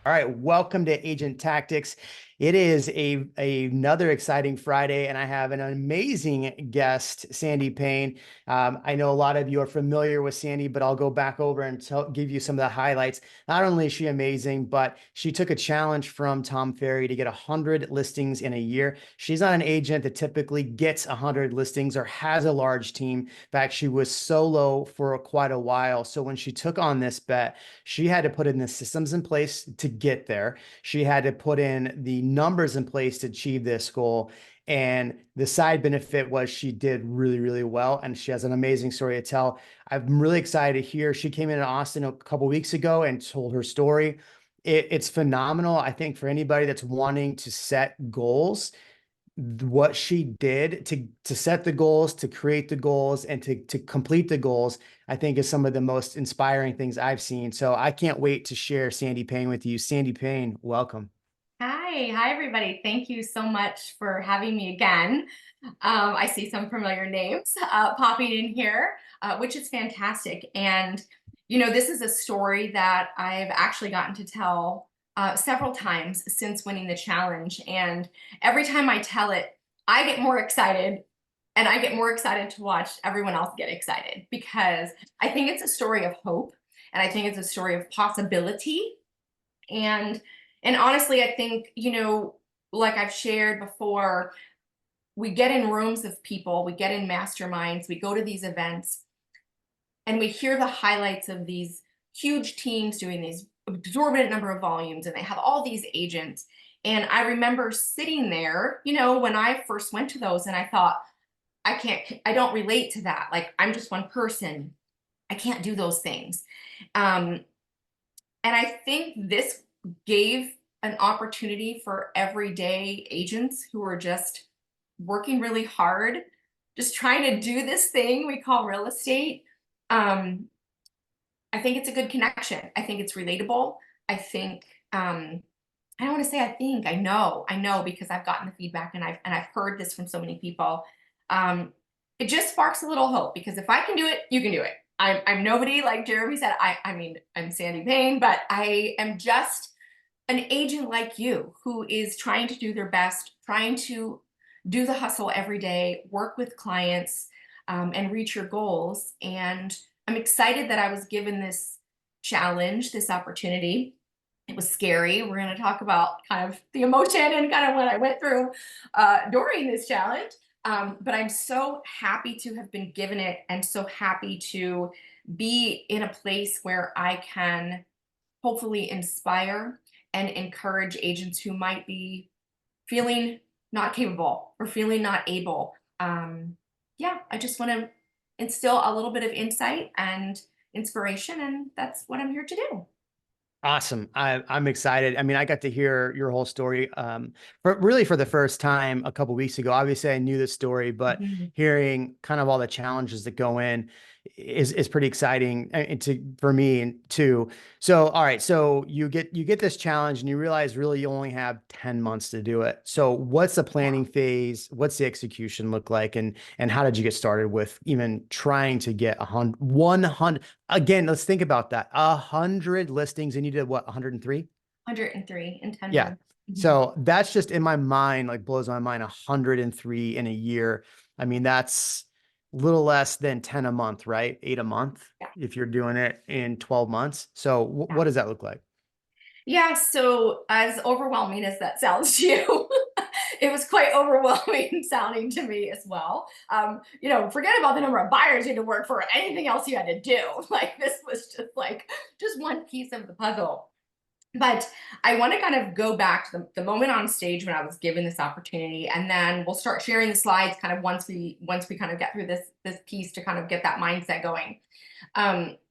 All right, welcome to Agent Tactics. It is another exciting Friday, and I have an amazing guest, Sandee Payne. I know a lot of you are familiar with Sandee, but I'll go back over and give you some of the highlights. Not only is she amazing, but she took a challenge from Tom Ferry to get 100 listings in a year. She's not an agent that typically gets 100 listings or has a large team. In fact, she was solo for quite a while. So when she took on this bet, she had to put in the systems in place to get there. She had to put in the numbers in place to achieve this goal. And the side benefit was she did really, really well. And she has an amazing story to tell. I'm really excited to hear. She came in Austin a couple weeks ago and told her story. It's phenomenal. I think for anybody that's wanting to set goals, what she did to set the goals, to create the goals, and to complete the goals, I think is some of the most inspiring things I've seen. So I can't wait to share Sandee Payne with you. Sandee Payne, welcome. Hi, everybody. Thank you so much for having me again. I see some familiar names popping in here, which is fantastic. And, this is a story that I've actually gotten to tell several times since winning the challenge. And every time I tell it, I get more excited and I get more excited to watch everyone else get excited because I think it's a story of hope and I think it's a story of possibility. And and honestly, I think, like I've shared before, we get in rooms of people, we get in masterminds, we go to these events, and we hear the highlights of these huge teams doing these exorbitant number of volumes, and they have all these agents. And I remember sitting there, when I first went to those, and I thought, I don't relate to that. Like, I'm just one person. I can't do those things. Um, and I think this gave an opportunity for everyday agents who are just working really hard, just trying to do this thing we call real estate. Um, I think it's a good connection. I think it's relatable. I think I don't want to say I know because I've gotten the feedback and I've heard this from so many people. Um, it just sparks a little hope because if I can do it, you can do it. I'm nobody, like Jeremy said. I mean, I'm Sandee Payne, but I am just an agent like you who is trying to do their best, trying to do the hustle every day, work with clients, and reach your goals. And I'm excited that I was given this challenge, this opportunity. It was scary. We're going to talk about kind of the emotion and kind of what I went through during this challenge. But I'm so happy to have been given it and so happy to be in a place where I can hopefully inspire and encourage agents who might be feeling not capable or feeling not able. Yeah, I just want to instill a little bit of insight and inspiration, and that's what I'm here to do. Awesome. I'm excited. I mean, I got to hear your whole story for the first time a couple weeks ago. Obviously, I knew this story, but Mhm. hearing kind of all the challenges that go in is pretty exciting for me and too. So, all right, so you get this challenge and you realize really you only have 10 months to do it. So, what's the Yeah. planning phase? What's the execution look like? And how did you get started with even trying to get 100? Again, let's think about that. 100 listings and you did what, 103? 103 in 10 Yeah. months. Mhm. So that's just in my mind, like blows my mind, 103 in a year. I mean, that's a little less than 10 a month, right? Eight a month Yeah. if you're doing it in 12 months. So Yeah. what does that look like? Yeah, so as overwhelming as that sounds to you, it was quite overwhelming sounding to me as well. Forget about the number of buyers you had to work for, anything else you had to do. Like this was just one piece of the puzzle. But I want to kind of go back to the moment on stage when I was given this opportunity, and then we'll start sharing the slides kind of once we kind of get through this piece to kind of get that mindset going.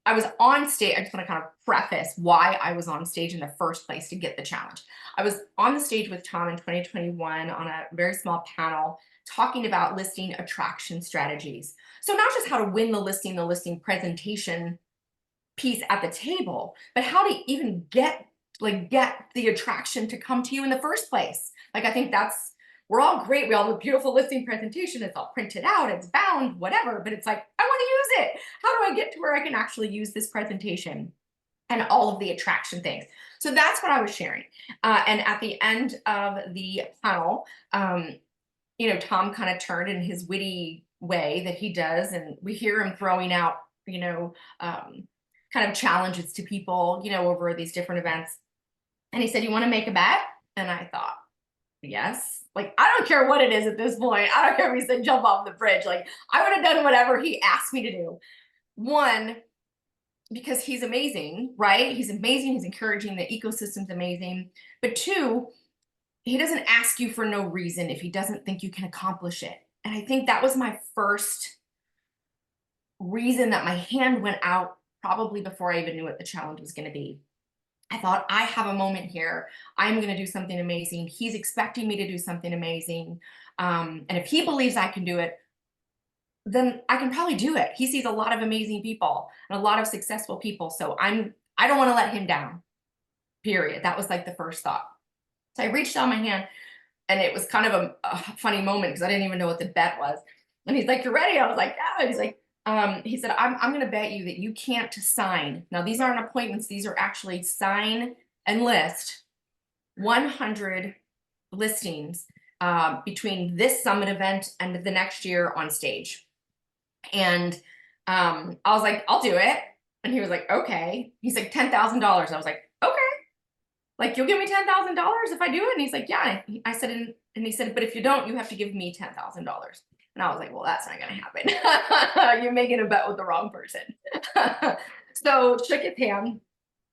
I was on stage. I just want to kind of preface why I was on stage in the first place to get the challenge. I was on the stage with Tom in 2021 on a very small panel talking about listing attraction strategies. So not just how to win the listing presentation piece at the table, but how to even get the attraction to come to you in the first place. Like I think that's we're all great. We all have a beautiful listing presentation. It's all printed out, it's bound, whatever. But it's like, I want to use it. How do I get to where I can actually use this presentation? and all of the attraction things. So that's what I was sharing. And at the end of the panel, Tom kind of turned in his witty way that he does, and we hear him throwing out, kind of challenges to people, over these different events. And he said, "You want to make a bet?" And I thought, yes. Like, I don't care what it is at this point. I don't care if he said jump off the bridge. Like, I would have done whatever he asked me to do. One, because he's amazing, right? He's amazing. He's encouraging. The ecosystem's amazing. But two, he doesn't ask you for no reason if he doesn't think you can accomplish it. And I think that was my first reason that my hand went out, probably before I even knew what the challenge was going to be. I thought, I have a moment here. I'm going to do something amazing. He's expecting me to do something amazing. And if he believes I can do it, then I can probably do it. He sees a lot of amazing people and a lot of successful people. So I don't want to let him down, period. That was like the first thought. So I reached out my hand, and it was kind of a funny moment because I didn't even know what the bet was. And he's like, "You ready?" I was like, "Yeah." He's like, he said, I'm going to bet you that you can't sign. Now, these aren't appointments. These are actually sign and list 100 listings between this summit event and the next year on stage. And I was like, "I'll do it." And he was like, "Okay." He's like, $10,000. I was like, "Okay. Like, you'll give me $10,000 if I do it?" And he's like, "Yeah." I said, and he said, "But if you don't, you have to give me $10,000. And I was like, "Well, that's not going to happen." You're making a bet with the wrong person. So shook his hand.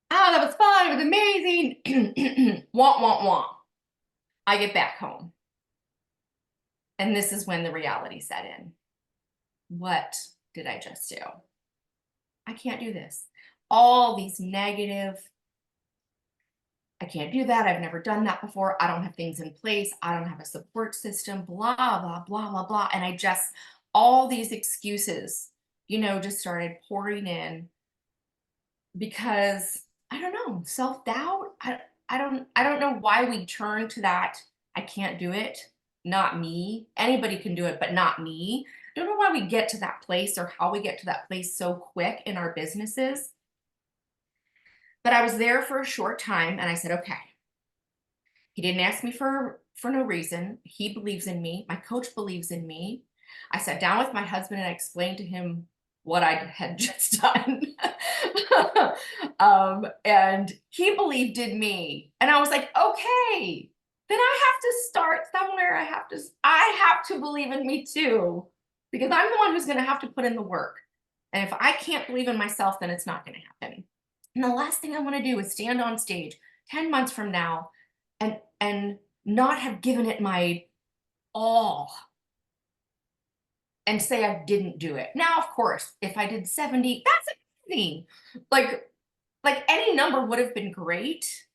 "Oh, that was fun. It was amazing." Wah, wah, wah. I get back home. And this is when the reality set in. What did I just do? I can't do this. All these negative, "I can't do that. I've never done that before. I don't have things in place. I don't have a support system, blah, blah, blah, blah, blah." And all these excuses, just started pouring in because I don't know, self-doubt. I don't know why we turn to that. "I can't do it. Not me. Anybody can do it, but not me." I don't know why we get to that place or how we get to that place so quick in our businesses. But I was there for a short time, and I said, "Okay." He didn't ask me for no reason. He believes in me. My coach believes in me. I sat down with my husband and I explained to him what I had just done. And he believed in me. And I was like, "Okay, then I have to start somewhere. I have to believe in me too, because I'm the one who's going to have to put in the work. And if I can't believe in myself, then it's not going to happen." And the last thing I want to do is stand on stage 10 months from now and not have given it my all and say I didn't do it. Now, of course, if I did 70, that's amazing. Like any number would have been great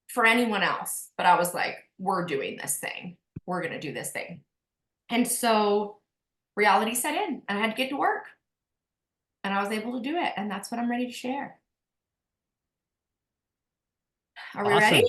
for anyone else. But I was like, we're doing this thing. We're going to do this thing. And so reality set in, and I had to get to work. And I was able to do it. And that's what I'm ready to share. Are we ready? Awesome.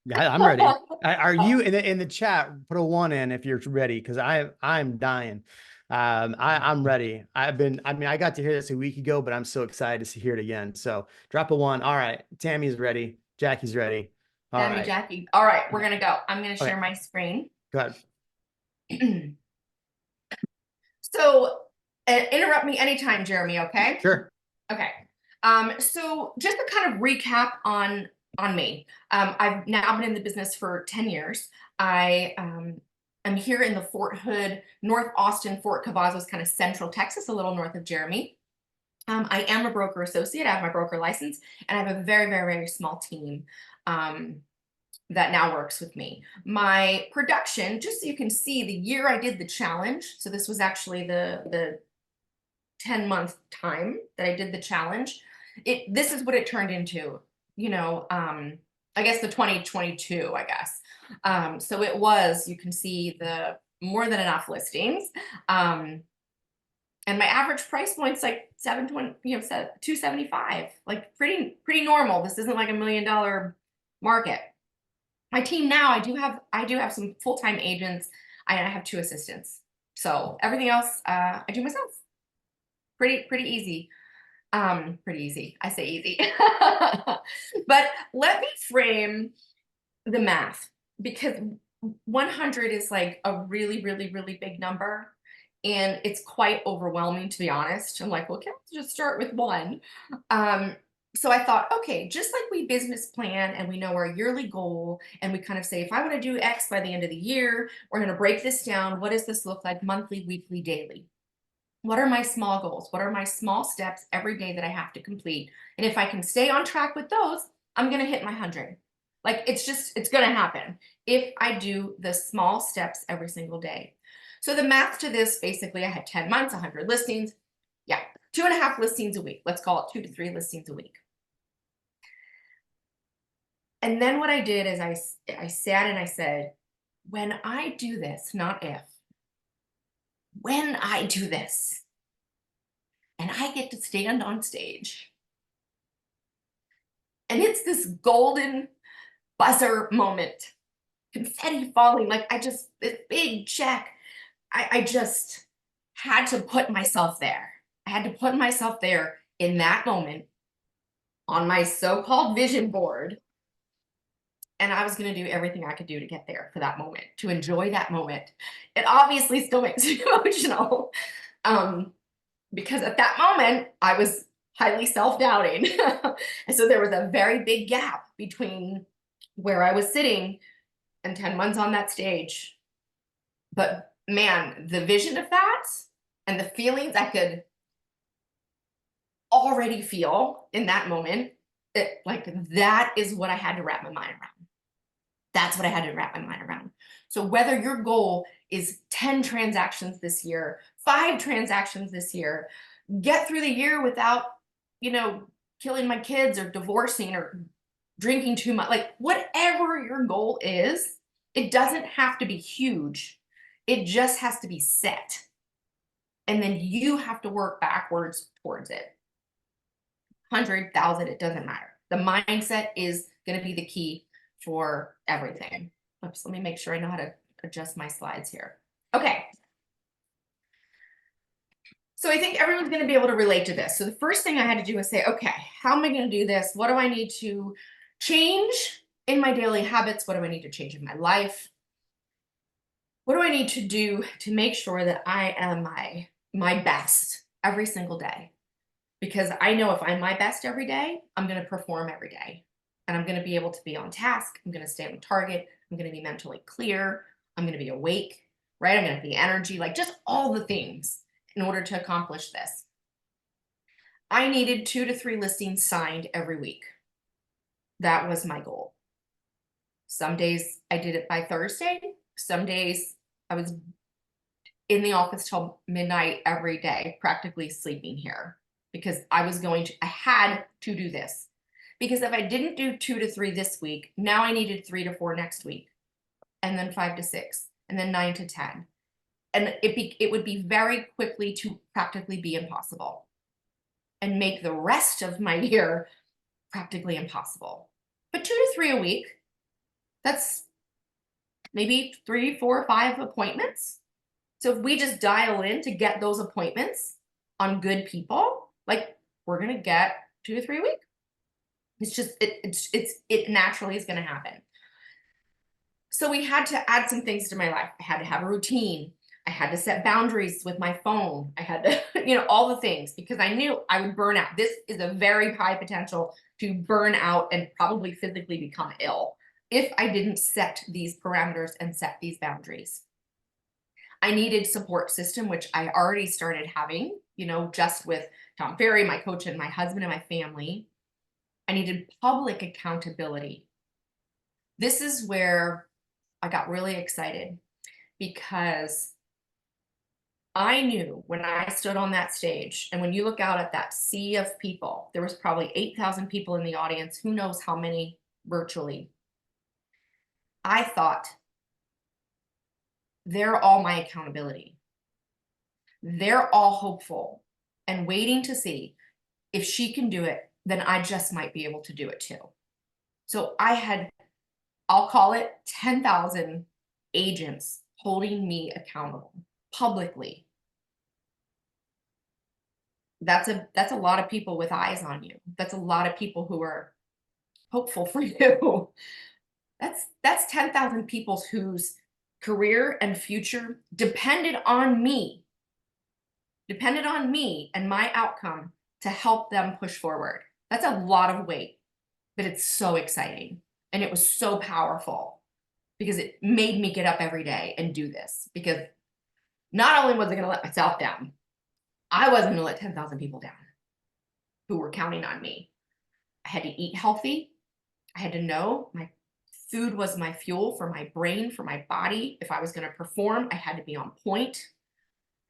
Yeah, I'm ready. Are you in the chat? Put a 1 in if you're ready, because I'm dying. I'm ready. I got to hear this a week ago, but I'm so excited to hear it again. So drop a 1. All right. Tammy's ready. Jackie's ready. All Tammy, right. Jackie. All right, we're gonna go. I'm gonna share Okay. my screen. Go ahead. So interrupt me anytime, Jeremy, okay? Sure. Okay. So just to kind of recap on me. I've now been in the business for 10 years. I am here in the Fort Hood, North Austin, Fort Cavazos, kind of central Texas, a little north of Jeremy. I am a broker associate. I have my broker license, and I have a very, very, very small team that now works with me. My production, just so you can see the year I did the challenge. So this was actually the 10-month time that I did the challenge. This is what it turned into, I guess the 2022, I guess. So it was, you can see the more than enough listings. And my average price point's like $275, like pretty normal. This isn't like $1 million market. My team now, I do have some full-time agents. I have 2 assistants. So everything else I do myself. Pretty easy. Pretty easy. I say easy. But let me frame the math, because 100 is like a really, really, really big number. And it's quite overwhelming, to be honest. I'm like, well, okay, let's just start with one. Um, so I thought, okay, just like we business plan and we know our yearly goal, and we kind of say, if I want to do X by the end of the year, we're going to break this down. What does this look like monthly, weekly, daily? What are my small goals? What are my small steps every day that I have to complete? And if I can stay on track with those, I'm going to hit my 100. Like, it's going to happen if I do the small steps every single day. So the math to this, basically, I had 10 months, 100 listings. Yeah, 2.5 listings a week. Let's call it 2 to 3 listings a week. And then what I did is I sat and I said, when I do this, not if, when I do this, and I get to stand on stage, and it's this golden buzzer moment, confetti falling, like this big check. I just had to put myself there. I had to put myself there in that moment on my so-called vision board. And I was going to do everything I could do to get there for that moment, to enjoy that moment. It obviously still makes me emotional, because at that moment, I was highly self-doubting. And so there was a very big gap between where I was sitting and 10 months on that stage. But man, the vision of that and the feelings I could already feel in that moment, that is what I had to wrap my mind around. That's what I had to wrap my mind around. So whether your goal is 10 transactions this year, 5 transactions this year, get through the year without, killing my kids or divorcing or drinking too much, like whatever your goal is, it doesn't have to be huge. It just has to be set. And then you have to work backwards towards it. 100,000, it doesn't matter. The mindset is going to be the key for everything. Oops, let me make sure I know how to adjust my slides here. Okay. So I think everyone's going to be able to relate to this. So the first thing I had to do was say, okay, how am I going to do this? What do I need to change in my daily habits? What do I need to change in my life? What do I need to do to make sure that I am my best every single day? Because I know if I'm my best every day, I'm going to perform every day. And I'm going to be able to be on task. I'm going to stay on target. I'm going to be mentally clear. I'm going to be awake, right? I'm going to be energy, like just all the things in order to accomplish this. I needed 2 to 3 listings signed every week. That was my goal. Some days I did it by Thursday. Some days I was in the office till midnight every day, practically sleeping here, because I had to do this. Because if I didn't do 2 to 3 this week, now I needed 3 to 4 next week, and then 5 to 6, and then 9 to 10. And it would be very quickly to practically be impossible and make the rest of my year practically impossible. But 2 to 3 a week, that's maybe 3, 4, 5 appointments. So if we just dial in to get those appointments on good people, like we're going to get 2 to 3 a week. It's just, it naturally is going to happen. So we had to add some things to my life. I had to have a routine. I had to set boundaries with my phone. I had to, all the things, because I knew I would burn out. This is a very high potential to burn out and probably physically become ill if I didn't set these parameters and set these boundaries. I needed support system, which I already started having, just with Tom Ferry, my coach, and my husband and my family. I needed public accountability. This is where I got really excited, because I knew when I stood on that stage, and when you look out at that sea of people, there was probably 8,000 people in the audience, who knows how many virtually. I thought, they're all my accountability. They're all hopeful and waiting to see if she can do it, then I just might be able to do it too. So I had, I'll call it 10,000 agents holding me accountable publicly. that's a lot of people with eyes on you. That's a lot of people who are hopeful for you. That's 10,000 people whose career and future depended on me and my outcome to help them push forward. That's a lot of weight, but it's so exciting. And it was so powerful because it made me get up every day and do this, because not only was I going to let myself down, I wasn't going to let 10,000 people down who were counting on me. I had to eat healthy. I had to know my food was my fuel for my brain, for my body. If I was going to perform, I had to be on point.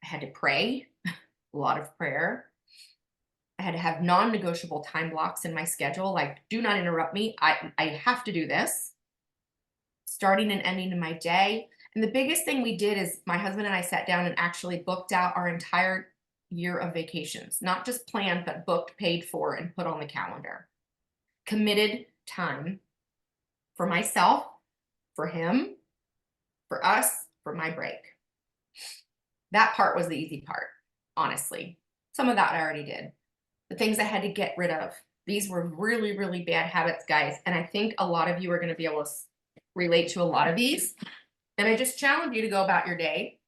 I had to pray, a lot of prayer. I had to have non-negotiable time blocks in my schedule, like do not interrupt me. I have to do this, starting and ending in my day. And the biggest thing we did is my husband and I sat down and actually booked out our entire year of vacations, not just planned, but booked, paid for, and put on the calendar. Committed time for myself, for him, for us, for my break. That part was the easy part, honestly. Some of that I already did. The things I had to get rid of. These were really, really bad habits, guys. And I think a lot of you are going to be able to relate to a lot of these. And I just challenge you to go about your day.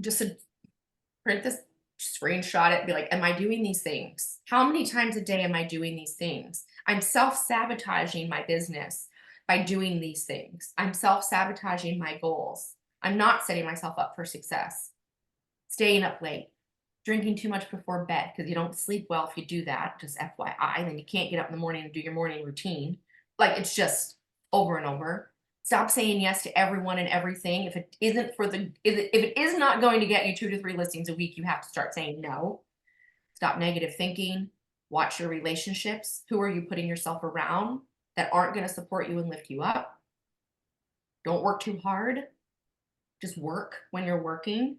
Just to print this, screenshot it, be like, am I doing these things? How many times a day am I doing these things? I'm self-sabotaging my business by doing these things. I'm self-sabotaging my goals. I'm not setting myself up for success. Staying up late, drinking too much before bed because you don't sleep well if you do that, just FYI, then you can't get up in the morning and do your morning routine. Like, it's just over and over. Stop saying yes to everyone and everything. If it isn't for the, if it is not going to get you 2 to 3 listings a week, you have to start saying no. Stop negative thinking. Watch your relationships. Who are you putting yourself around that aren't going to support you and lift you up? Don't work too hard. Just work when you're working.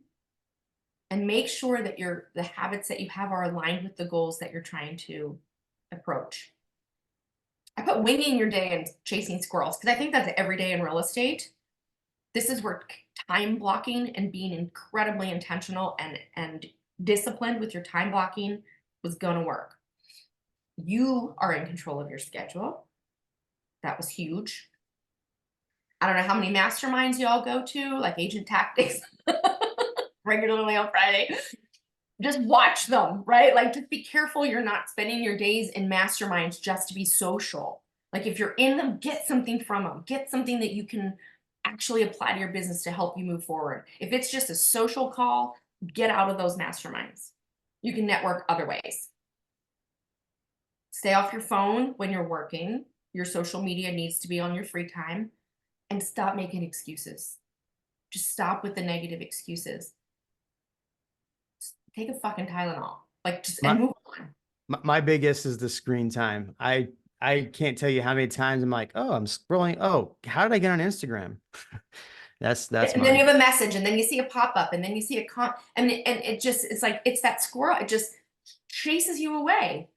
And make sure that the habits that you have are aligned with the goals that you're trying to approach. I put winging your day and chasing squirrels because I think that's every day in real estate. This is where time blocking and being incredibly intentional and disciplined with your time blocking was going to work. You are in control of your schedule. That was huge. I don't know how many masterminds y'all go to, like Agent Tactics, regularly on Friday. Just watch them, right? Like, just be careful you're not spending your days in masterminds just to be social. Like, if you're in them, get something from them. Get something that you can actually apply to your business to help you move forward. If it's just a social call, get out of those masterminds. You can network other ways. Stay off your phone when you're working. Your social media needs to be on your free time. And stop making excuses. Just stop with the negative excuses. Take a fucking Tylenol, like, just and move on. My biggest is the screen time. I can't tell you how many times I'm like, oh, I'm scrolling. Oh, how did I get on Instagram? that's And then you have a message, and then you see a pop-up, and then you see a and it just, it's like, it's that squirrel. It just chases you away.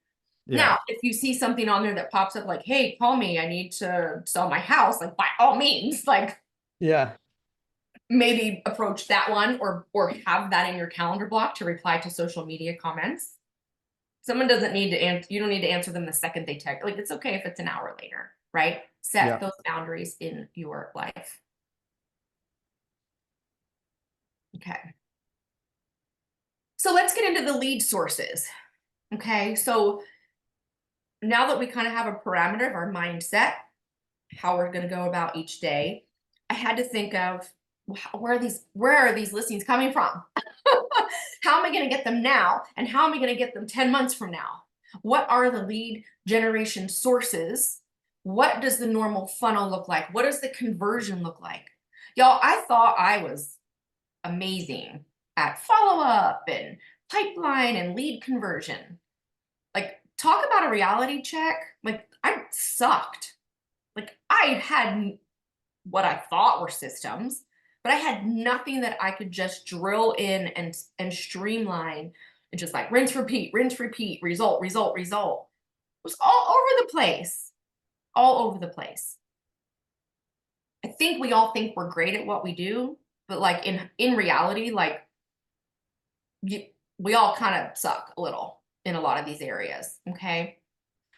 Yeah. Now, if you see something on there that pops up like, hey, call me, I need to sell my house, like, by all means, like, yeah, maybe approach that one, or have that in your calendar block to reply to social media comments. Someone doesn't need to answer, you don't need to answer them the second they text. Like, it's okay if it's an hour later, right? Set those boundaries in your life. Okay. So let's get into the lead sources. Okay. So now that we kind of have a parameter of our mindset, how we're going to go about each day, I had to think of, where are these listings coming from? How am I going to get them now? And how am I going to get them 10 months from now? What are the lead generation sources? What does the normal funnel look like? What does the conversion look like? Y'all, I thought I was amazing at follow-up and pipeline and lead conversion. Like, talk about a reality check. Like, I sucked. Like, I had what I thought were systems, but I had nothing that I could just drill in and streamline and just like rinse, repeat, result, result, result. It was all over the place, all over the place. I think we all think we're great at what we do, but like in reality, like, we all kind of suck a little in a lot of these areas. Okay.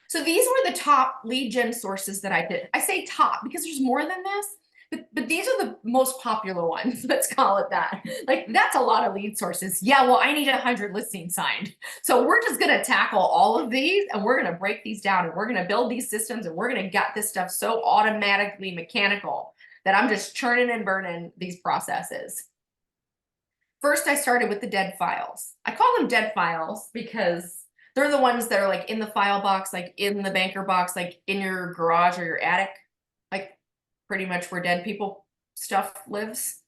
So these were the top lead gen sources that I did. I say top because there's more than this, but these are the most popular ones. Let's call it that. Like, that's a lot of lead sources. Yeah, well, I need 100 listings signed. So we're just going to tackle all of these, and we're going to break these down, and we're going to build these systems, and we're going to get this stuff so automatically mechanical that I'm just churning and burning these processes. First, I started with the dead files. I call them dead files because they're the ones that are like in the file box, like in the banker box, like in your garage or your attic, like pretty much where dead people stuff lives.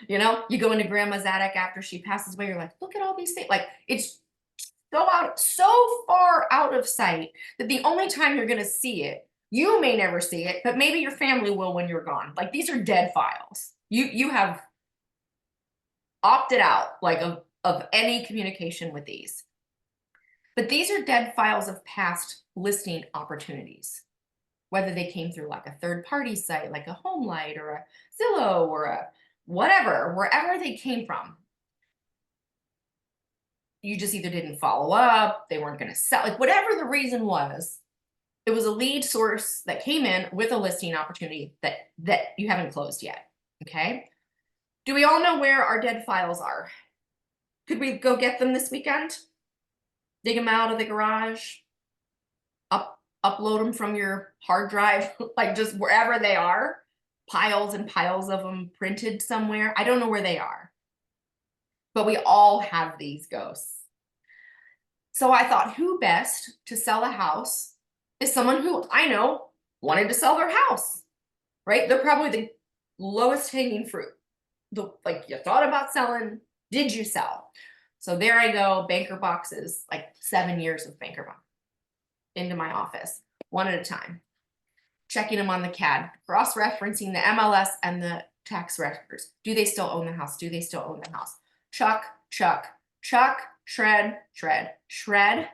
You know, you go into grandma's attic after she passes away, you're like, look at all these things. Like, it's so far out of sight that the only time you're going to see it, you may never see it, but maybe your family will when you're gone. Like, these are dead files. You have opted out, like, of any communication with these. But these are dead files of past listing opportunities, whether they came through like a third-party site, like a HomeLight or a Zillow or a whatever, wherever they came from. You just either didn't follow up, they weren't going to sell, like whatever the reason was, it was a lead source that came in with a listing opportunity that you haven't closed yet. Okay. Do we all know where our dead files are? Could we go get them this weekend? Dig them out of the garage, upload them from your hard drive, like just wherever they are, piles and piles of them printed somewhere. I don't know where they are, but we all have these ghosts. So I thought, who best to sell a house is someone who I know wanted to sell their house, right? They're probably the lowest hanging fruit. Like, you thought about selling, did you sell? So there I go, banker boxes, like 7 years of banker box into my office, one at a time, checking them on the CAD, cross-referencing the MLS and the tax records. Do they still own the house? Do they still own the house? Chuck, chuck, chuck, shred, shred, shred.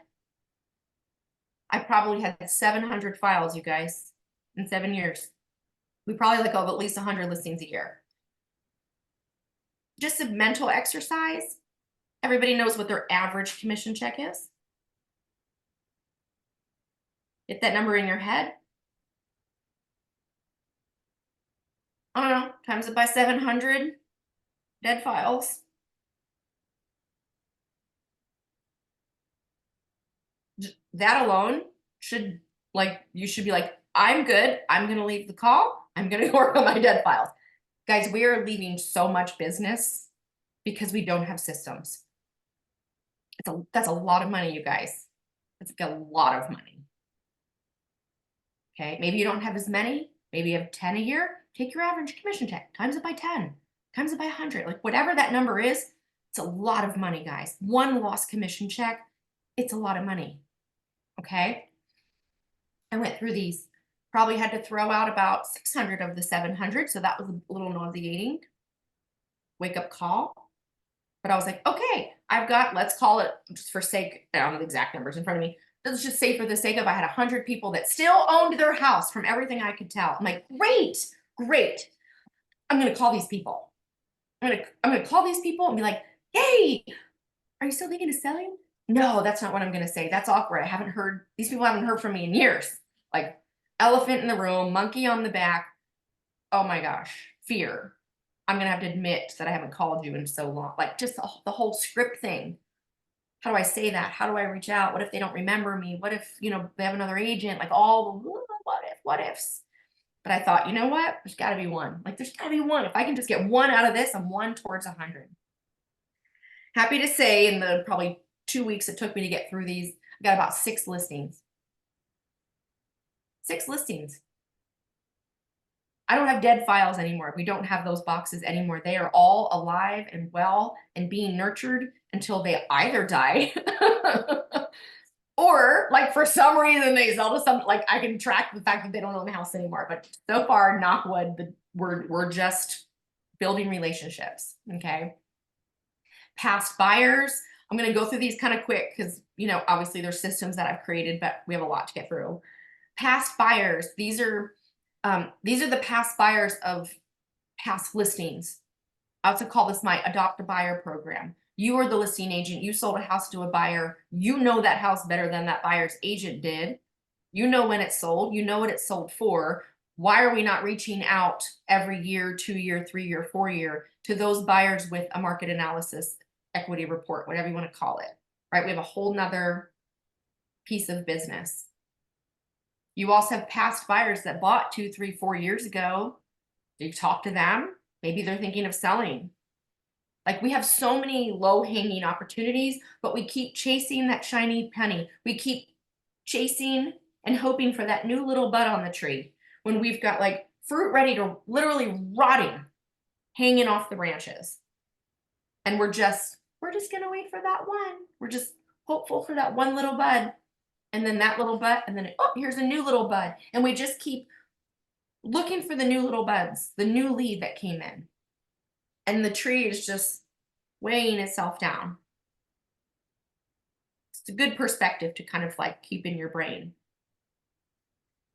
I probably had 700 files, you guys, in 7 years. We probably let go of at least 100 listings a year. Just a mental exercise. Everybody knows what their average commission check is. Get that number in your head. I don't know, times it by 700 dead files. That alone should, like, you should be like, I'm good. I'm going to leave the call. I'm going to work on my dead files. Guys, we are leaving so much business because we don't have systems. That's a lot of money, you guys. It's like a lot of money. Okay, maybe you don't have as many. Maybe you have 10 a year. Take your average commission check, times it by 10, times it by 100. Like, whatever that number is, it's a lot of money, guys. One lost commission check, it's a lot of money. Okay, I went through these. Probably had to throw out about 600 of the 700, so that was a little nauseating. Wake up call. But I was like, okay, I've got, let's call it, just for sake, I don't have the exact numbers in front of me. Let's just say for the sake of, I had 100 people that still owned their house from everything I could tell. I'm like, great, great. I'm going to call these people. I'm going to call these people and be like, hey, are you still thinking of selling? No, that's not what I'm going to say. That's awkward. These people haven't heard from me in years. Like, elephant in the room, monkey on the back. Oh my gosh, fear. I'm going to have to admit that I haven't called you in so long. Like, just the whole script thing. How do I say that? How do I reach out? What if they don't remember me? What if, they have another agent? Like, all the what ifs. But I thought, you know what? There's got to be one. Like, there's got to be one. If I can just get one out of this, I'm one towards 100. Happy to say, in the probably 2 weeks it took me to get through these, I got about 6 listings. 6 listings. I don't have dead files anymore. We don't have those boxes anymore. They are all alive and well and being nurtured until they either die or, like, for some reason they sell to some, like, I can track the fact that they don't own the house anymore. But so far, knock wood, we're just building relationships. Okay. Past buyers. I'm going to go through these kind of quick because, obviously there's systems that I've created, but we have a lot to get through. Past buyers. These are the past buyers of past listings. I also call this my adopt a buyer program. You are the listing agent. You sold a house to a buyer. You know that house better than that buyer's agent did. You know when it's sold. You know what it's sold for. Why are we not reaching out every year, 2-year, 3-year, 4-year to those buyers with a market analysis, equity report, whatever you want to call it, right? We have a whole nother piece of business. You also have past buyers that bought 2, 3, 4 years ago. You talk to them. Maybe they're thinking of selling. Like, we have so many low-hanging opportunities, but we keep chasing that shiny penny. We keep chasing and hoping for that new little bud on the tree when we've got like fruit ready to literally rotting, hanging off the branches. And we're just gonna wait for that one. We're just hopeful for that one little bud. And then that little bud, and then, oh, here's a new little bud. And we just keep looking for the new little buds, the new lead that came in. And the tree is just weighing itself down. It's a good perspective to kind of like keep in your brain.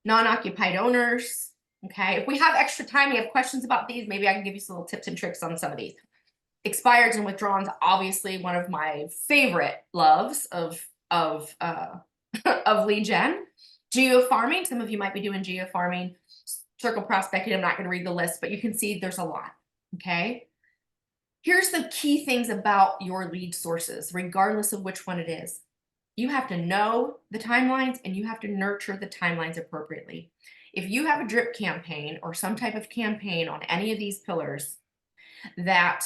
Non-occupied owners, okay? If we have extra time, we have questions about these, maybe I can give you some little tips and tricks on some of these. Expireds and withdrawals, obviously one of my favorite loves of lead gen. Geofarming, some of you might be doing geofarming. Circle prospecting, I'm not going to read the list, but you can see there's a lot, okay? Here's the key things about your lead sources, regardless of which one it is. You have to know the timelines and you have to nurture the timelines appropriately. If you have a drip campaign or some type of campaign on any of these pillars that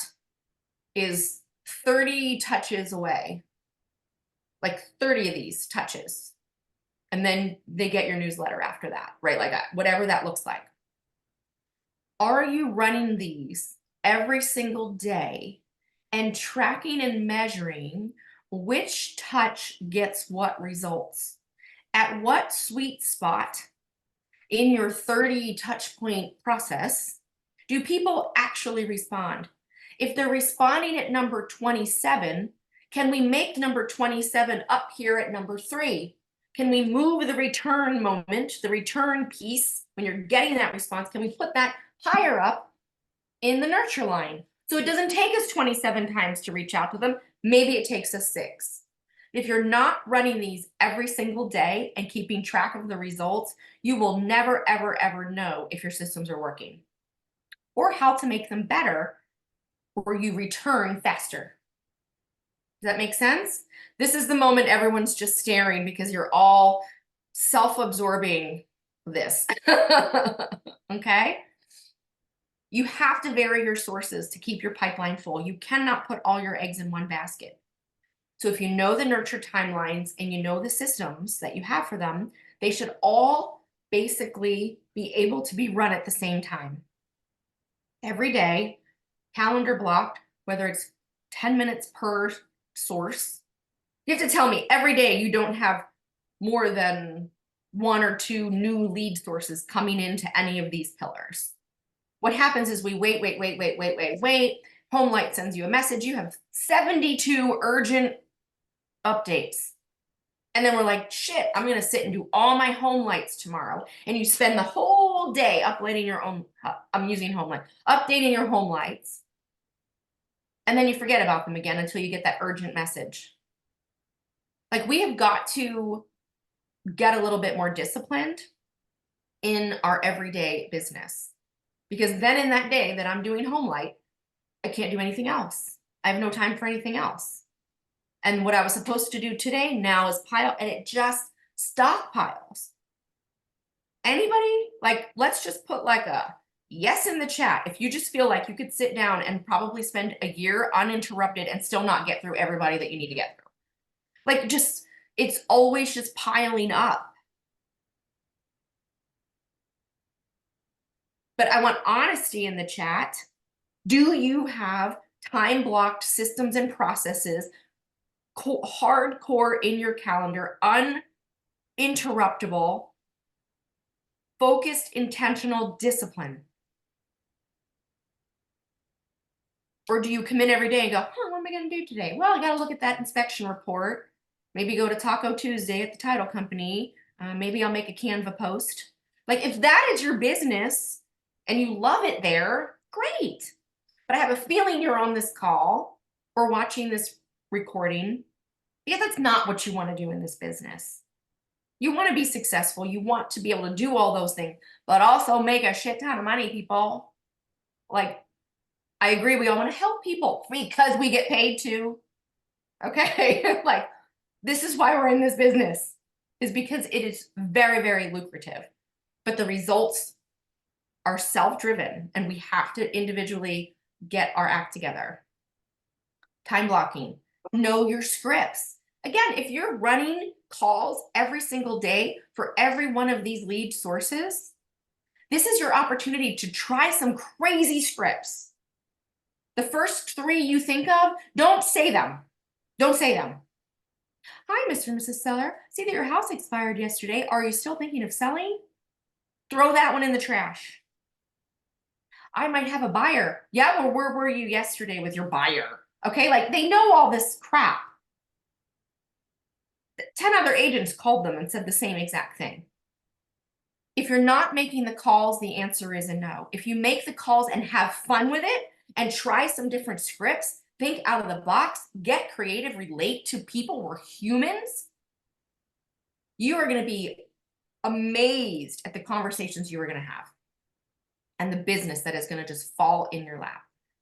is 30 touches away, like 30 of these touches, and then they get your newsletter after that, right? Like that, whatever that looks like. Are you running these every single day and tracking and measuring which touch gets what results? At what sweet spot in your 30 touch point process do people actually respond? If they're responding at number 27, can we make number 27 up here at number 3? Can we move the return moment, the return piece, when you're getting that response, can we put that higher up in the nurture line? So it doesn't take us 27 times to reach out to them. Maybe it takes us 6. If you're not running these every single day and keeping track of the results, you will never, ever, ever know if your systems are working or how to make them better or you return faster. Does that make sense? This is the moment everyone's just staring because you're all self-absorbing this. Okay? You have to vary your sources to keep your pipeline full. You cannot put all your eggs in one basket. So if you know the nurture timelines and you know the systems that you have for them, they should all basically be able to be run at the same time. Every day, calendar blocked, whether it's 10 minutes per source. You have to tell me every day you don't have more than 1 or 2 new lead sources coming into any of these pillars. What happens is we wait. HomeLight sends you a message. You have 72 urgent updates. And then we're like, shit, I'm going to sit and do all my HomeLights tomorrow. And you spend the whole day updating your own, I'm using HomeLight, updating your HomeLights. And then you forget about them again until you get that urgent message. Like, we have got to get a little bit more disciplined in our everyday business. Because then in that day that I'm doing HomeLight, I can't do anything else. I have no time for anything else. And what I was supposed to do today now is pile, and it just stockpiles. Anybody, like, let's just put like a yes in the chat if you just feel like you could sit down and probably spend a year uninterrupted and still not get through everybody that you need to get through. Like, just, it's always just piling up. But I want honesty in the chat. Do you have time-blocked systems and processes, hardcore in your calendar, uninterruptible, focused, intentional discipline? Or do you come in every day and go, what am I going to do today? Well, I got to look at that inspection report. Maybe go to Taco Tuesday at the title company. Maybe I'll make a Canva post. Like, if that is your business and you love it there, great. But I have a feeling you're on this call or watching this recording, yeah, that's not what you want to do in this business. You want to be successful. You want to be able to do all those things, but also make a shit ton of money, people. Like, I agree. We all want to help people because we get paid to. Okay. Like, this is why we're in this business, is because it is very, very lucrative. But the results are self-driven, and we have to individually get our act together. Time blocking. Know your scripts. Again, if you're running calls every single day for every one of these lead sources, this is your opportunity to try some crazy scripts. The first 3 you think of, don't say them. Don't say them. Hi, Mr. and Mrs. Seller. See that your house expired yesterday. Are you still thinking of selling? Throw that one in the trash. I might have a buyer. Yeah, well, where were you yesterday with your buyer? Okay, like they know all this crap. 10 other agents called them and said the same exact thing. If you're not making the calls, the answer is a no. If you make the calls and have fun with it and try some different scripts, think out of the box, get creative, relate to people, we're humans, you are going to be amazed at the conversations you are going to have and the business that is going to just fall in your lap.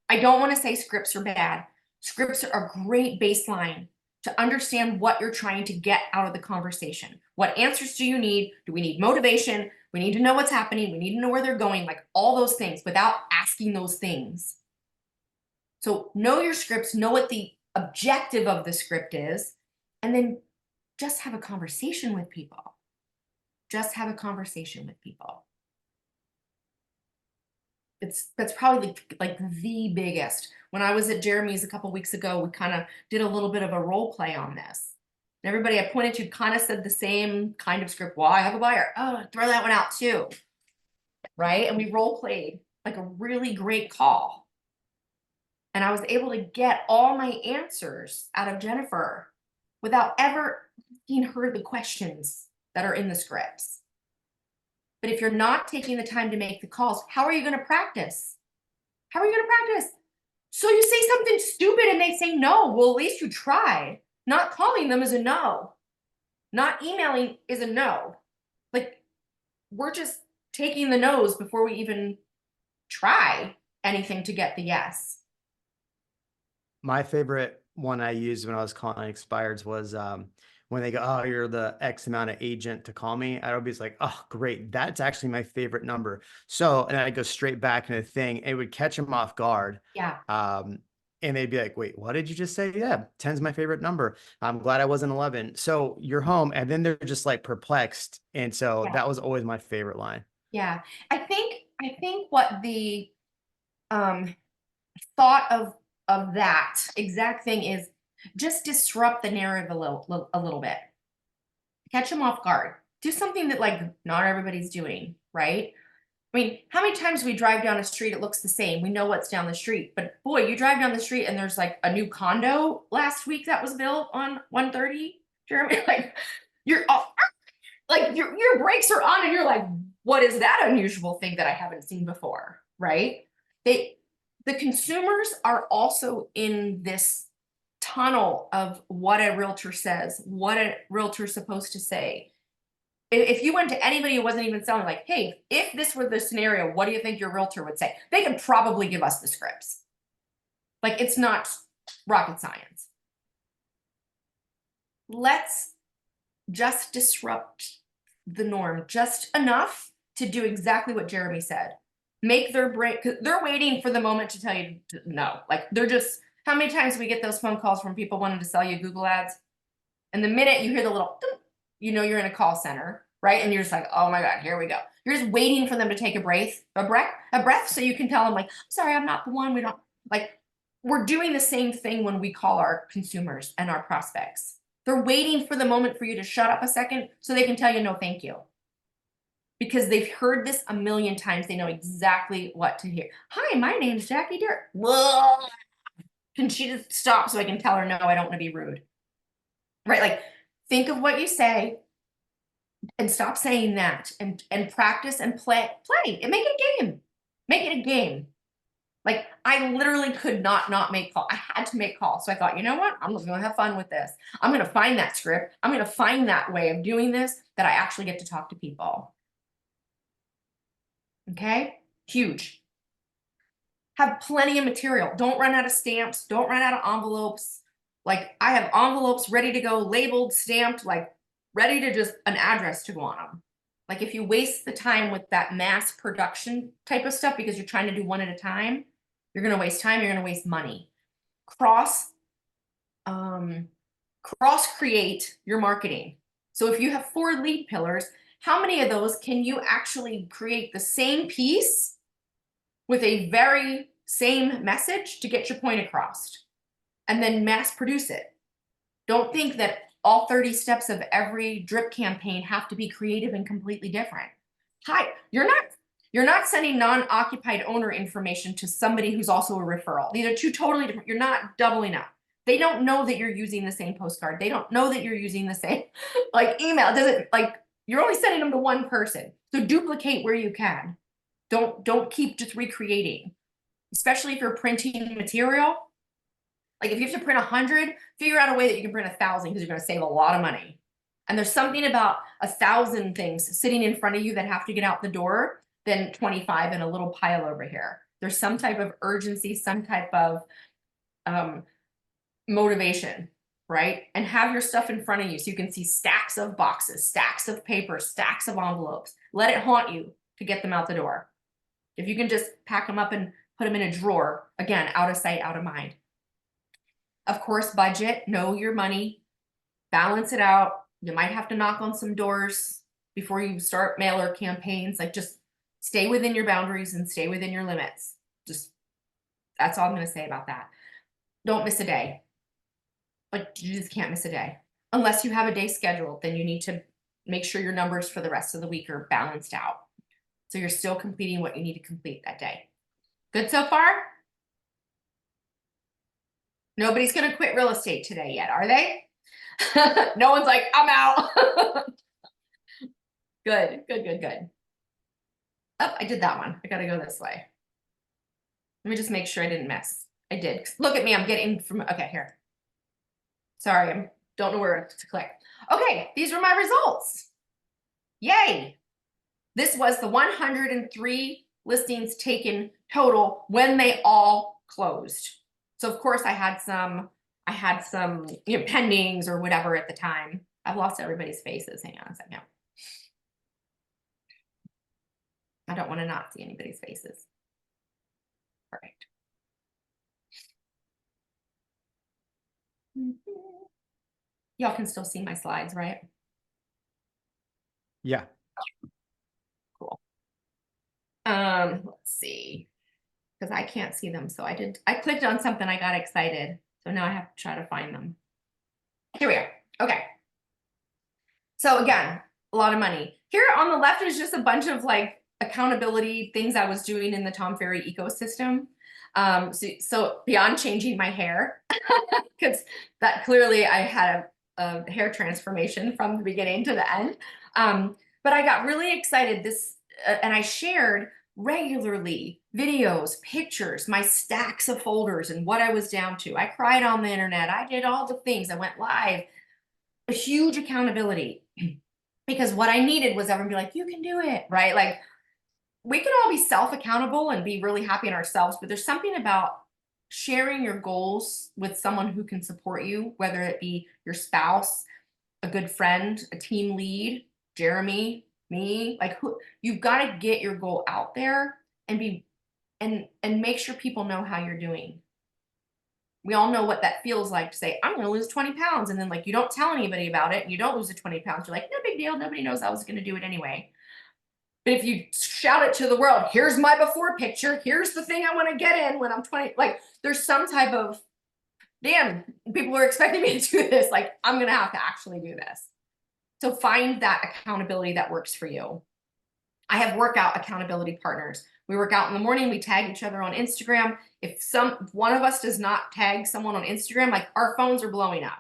I don't want to say scripts are bad. Scripts are a great baseline to understand what you're trying to get out of the conversation. What answers do you need? Do we need motivation? We need to know what's happening. We need to know where they're going, like all those things without asking those things. So know your scripts, know what the objective of the script is, and then just have a conversation with people. Just have a conversation with people. That's probably like the biggest. When I was at Jeremy's a couple weeks ago, we kind of did a little bit of a role play on this. And everybody I pointed to kind of said the same kind of script. Well, I have a buyer. Oh, throw that one out too. Right? And we role played like a really great call. And I was able to get all my answers out of Jennifer without ever asking her the questions that are in the scripts. But if you're not taking the time to make the calls, how are you going to practice? How are you going to practice? So you say something stupid and they say no. Well, at least you tried. Not calling them is a no. Not emailing is a no. Like, we're just taking the no's before we even try anything to get the yes. My favorite one I used when I was calling expireds was when they go, oh, you're the X amount of agent to call me. I'd always like, oh, great. That's actually my favorite number. So, and I go straight back into the thing. It would catch them off guard. Yeah. And they'd be like, wait, what did you just say? Yeah, 10's my favorite number. I'm glad I wasn't 11. So you're home. And then they're just like perplexed. And so Yeah. that was always my favorite line. Yeah. I think what the thought of that exact thing is, just disrupt the narrative a little bit. Catch them off guard. Do something that like not everybody's doing, right? I mean, how many times we drive down a street, it looks the same. We know what's down the street, but boy, you drive down the street and there's like a new condo last week that was built on 130, Jeremy. Like you're like your brakes are on and you're like, what is that unusual thing that I haven't seen before, right? The consumers are also in this tunnel of what a realtor says, what a realtor's supposed to say. If you went to anybody who wasn't even selling, like, hey, if this were the scenario, what do you think your realtor would say? They could probably give us the scripts. Like, it's not rocket science. Let's just disrupt the norm just enough to do exactly what Jeremy said. Make their brain, because they're waiting for the moment to tell you no. Like, they're just, how many times we get those phone calls from people wanting to sell you Google ads? And the minute you hear the little, you know you're in a call center, right? And you're just like, oh my God, here we go. You're just waiting for them to take a breath so you can tell them like, sorry, I'm not the one. We don't, like, we're doing the same thing when we call our consumers and our prospects. They're waiting for the moment for you to shut up a second so they can tell you no, thank you. Because they've heard this a million times. They know exactly what to hear. Hi, my name's Jackie Dirt. Can she just stop so I can tell her, no, I don't want to be rude. Right? Like, think of what you say and stop saying that and practice and play and make it a game. Make it a game. Like I literally could not make calls. I had to make calls. So I thought, you know what? I'm just going to have fun with this. I'm going to find that script. I'm going to find that way of doing this that I actually get to talk to people. Okay? Huge. Have plenty of material. Don't run out of stamps. Don't run out of envelopes. Like I have envelopes ready to go, labeled, stamped, like ready to just an address to go on them. Like if you waste the time with that mass production type of stuff because you're trying to do one at a time, you're going to waste time, you're going to waste money. Cross create your marketing. So if you have 4 lead pillars, how many of those can you actually create the same piece with a very same message to get your point across and then mass produce it? Don't think that all 30 steps of every drip campaign have to be creative and completely different. Hi, you're not sending non-occupied owner information to somebody who's also a referral. These are 2 totally different. You're not doubling up. They don't know that you're using the same postcard. They don't know that you're using the same like email. Doesn't like you're only sending them to one person. So duplicate where you can. Don't keep just recreating, especially if you're printing material. Like if you have to print 100, figure out a way that you can print 1,000 because you're going to save a lot of money. And there's something about 1,000 things sitting in front of you that have to get out the door than 25 in a little pile over here. There's some type of urgency, some type of motivation, right? And have your stuff in front of you so you can see stacks of boxes, stacks of paper, stacks of envelopes. Let it haunt you to get them out the door. If you can just pack them up and put them in a drawer, again, out of sight, out of mind. Of course, budget, know your money, balance it out. You might have to knock on some doors before you start mailer campaigns. Like just stay within your boundaries and stay within your limits. Just, that's all I'm going to say about that. Don't miss a day. Like you just can't miss a day. Unless you have a day scheduled, then you need to make sure your numbers for the rest of the week are balanced out. So you're still completing what you need to complete that day. Good so far? Nobody's going to quit real estate today yet, are they? No one's like, I'm out. Good. Oh, I did that one. I got to go this way. Let me just make sure I didn't miss. I did. Look at me. I'm getting from, okay, here. Sorry, I don't know where to click. Okay, these were my results. Yay. This was the 103 listings taken total when they all closed. So of course I had some pendings or whatever at the time. I've lost everybody's faces. Hang on a second. I don't want to not see anybody's faces. Perfect. Y'all can still see my slides, right? Yeah. Cool. Let's see. Because I can't see them. So I clicked on something, I got excited. So now I have to try to find them. Here we are. Okay. So again, a lot of money. Here on the left is just a bunch of like accountability things I was doing in the Tom Ferry ecosystem. So beyond changing my hair, because that clearly I had a hair transformation from the beginning to the end. But I got really excited and I shared regularly videos, pictures, my stacks of folders and what I was down to. I cried on the internet. I did all the things. I went live. A huge accountability because what I needed was everyone to be like, you can do it, right? Like we can all be self-accountable and be really happy in ourselves, but there's something about sharing your goals with someone who can support you, whether it be your spouse, a good friend, a team lead, Jeremy, me, like you've got to get your goal out there and make sure people know how you're doing. We all know what that feels like to say, I'm going to lose 20 pounds. And then like, you don't tell anybody about it. And you don't lose the 20 pounds. You're like, no big deal. Nobody knows I was going to do it anyway. But if you shout it to the world, here's my before picture. Here's the thing I want to get in when I'm 20. Like there's some type of, damn, people are expecting me to do this. Like I'm going to have to actually do this. So find that accountability that works for you. I have workout accountability partners. We work out in the morning. We tag each other on Instagram. If one of us does not tag someone on Instagram, like our phones are blowing up.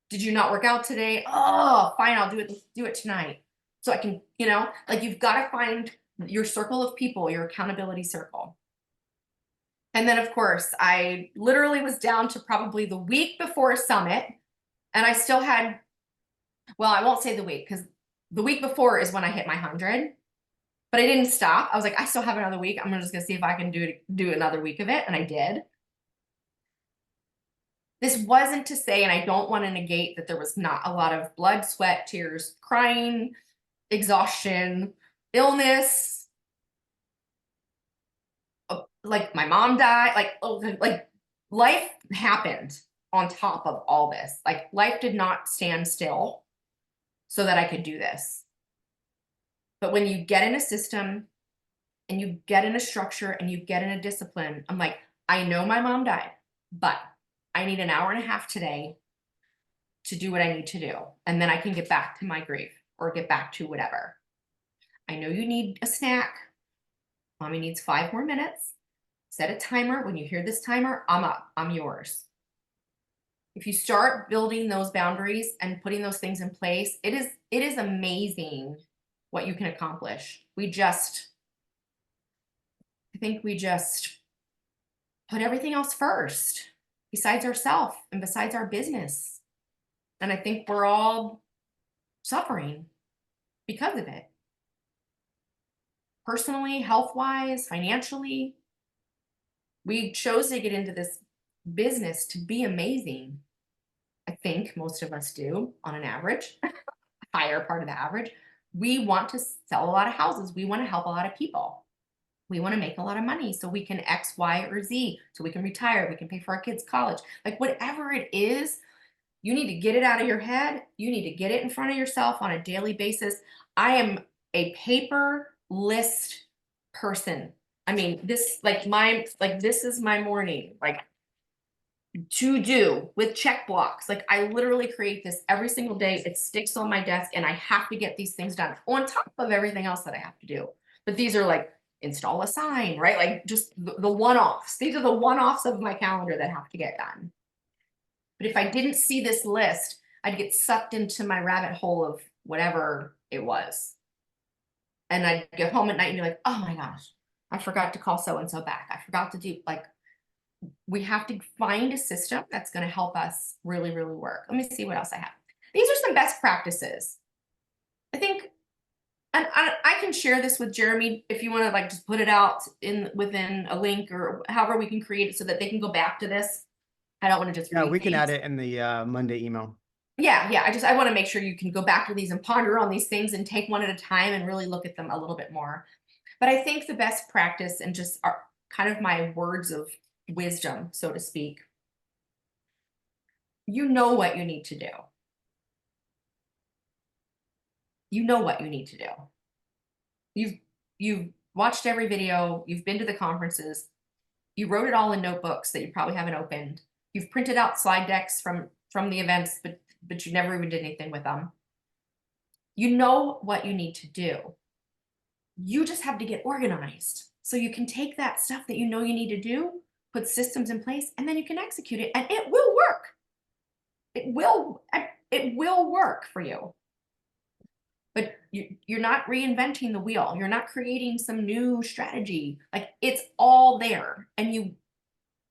Did you not work out today? Oh, fine. I'll do it tonight. So I can, like you've got to find your circle of people, your accountability circle. And then, of course, I literally was down to probably the week before Summit, and I still had, well, I won't say the week because the week before is when I hit my 100, but I didn't stop. I was like, I still have another week. I'm just gonna see if I can do another week of it, and I did. This wasn't to say, and I don't want to negate that there was not a lot of blood, sweat, tears, crying, exhaustion, illness. Like my mom died. Like life happened on top of all this. Like life did not stand still so that I could do this. But when you get in a system and you get in a structure and you get in a discipline, I'm like, I know my mom died, but I need an hour and a half today to do what I need to do. And then I can get back to my grief or get back to whatever. I know you need a snack. Mommy needs 5 more minutes. Set a timer. When you hear this timer, I'm up. I'm yours. If you start building those boundaries and putting those things in place, it is amazing what you can accomplish. I think we just put everything else first besides ourselves and besides our business. And I think we're all suffering because of it. Personally, health-wise, financially, we chose to get into this business to be amazing. I think most of us do on an average, higher part of the average. We want to sell a lot of houses. We want to help a lot of people. We want to make a lot of money so we can X, Y, or Z, so we can retire, we can pay for our kids' college. Like whatever it is, you need to get it out of your head. You need to get it in front of yourself on a daily basis. I am a paper list person. I mean, this this is my morning, like to do with check blocks. Like I literally create this every single day. It sticks on my desk and I have to get these things done on top of everything else that I have to do. But these are like install a sign, right? Like just the one-offs. These are the one-offs of my calendar that have to get done. But if I didn't see this list, I'd get sucked into my rabbit hole of whatever it was. And I'd get home at night and be like, oh my gosh, I forgot to call so-and-so back. I forgot to do, like, we have to find a system that's going to help us really, really work. Let me see what else I have. These are some best practices. I think, and I can share this with Jeremy if you want to like just put it out within a link or however we can create it so that they can go back to this. I don't want to just Yeah, read we can things. add it in the Monday email. Yeah. I want to make sure you can go back to these and ponder on these things and take one at a time and really look at them a little bit more. But I think the best practice and just are kind of my words of wisdom, so to speak. You know what you need to do. You know what you need to do. You've watched every video, you've been to the conferences, you wrote it all in notebooks that you probably haven't opened. You've printed out slide decks from the events, but you never even did anything with them. You know what you need to do. You just have to get organized. So you can take that stuff that you know you need to do, put systems in place, and then you can execute it, and it will work. It will work for you. But you're not reinventing the wheel. You're not creating some new strategy. Like it's all there and you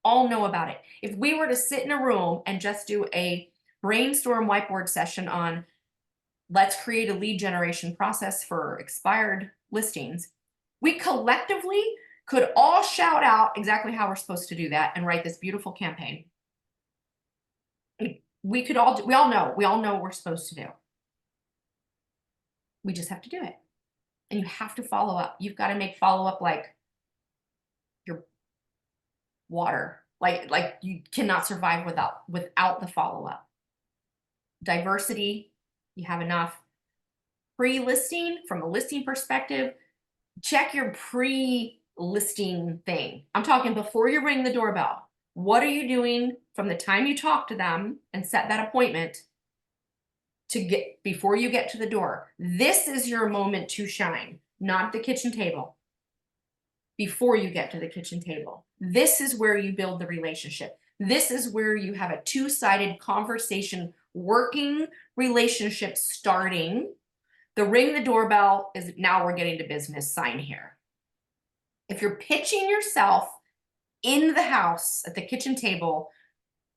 all know about it. If we were to sit in a room and just do a brainstorm whiteboard session on let's create a lead generation process for expired listings, we collectively could all shout out exactly how we're supposed to do that and write this beautiful campaign. We all know what we're supposed to do. We just have to do it. And you have to follow up. You've got to make follow-up like your water. Like you cannot survive without the follow-up. Diversity, you have enough. Pre-listing, from a listing perspective, check your pre-listing thing. I'm talking before you ring the doorbell. What are you doing from the time you talk to them and set that appointment to get before you get to the door? This is your moment to shine, not the kitchen table. Before you get to the kitchen table, this is where you build the relationship. This is where you have a two-sided conversation, working relationship starting. The ring the doorbell is now we're getting to business sign here. If you're pitching yourself in the house at the kitchen table,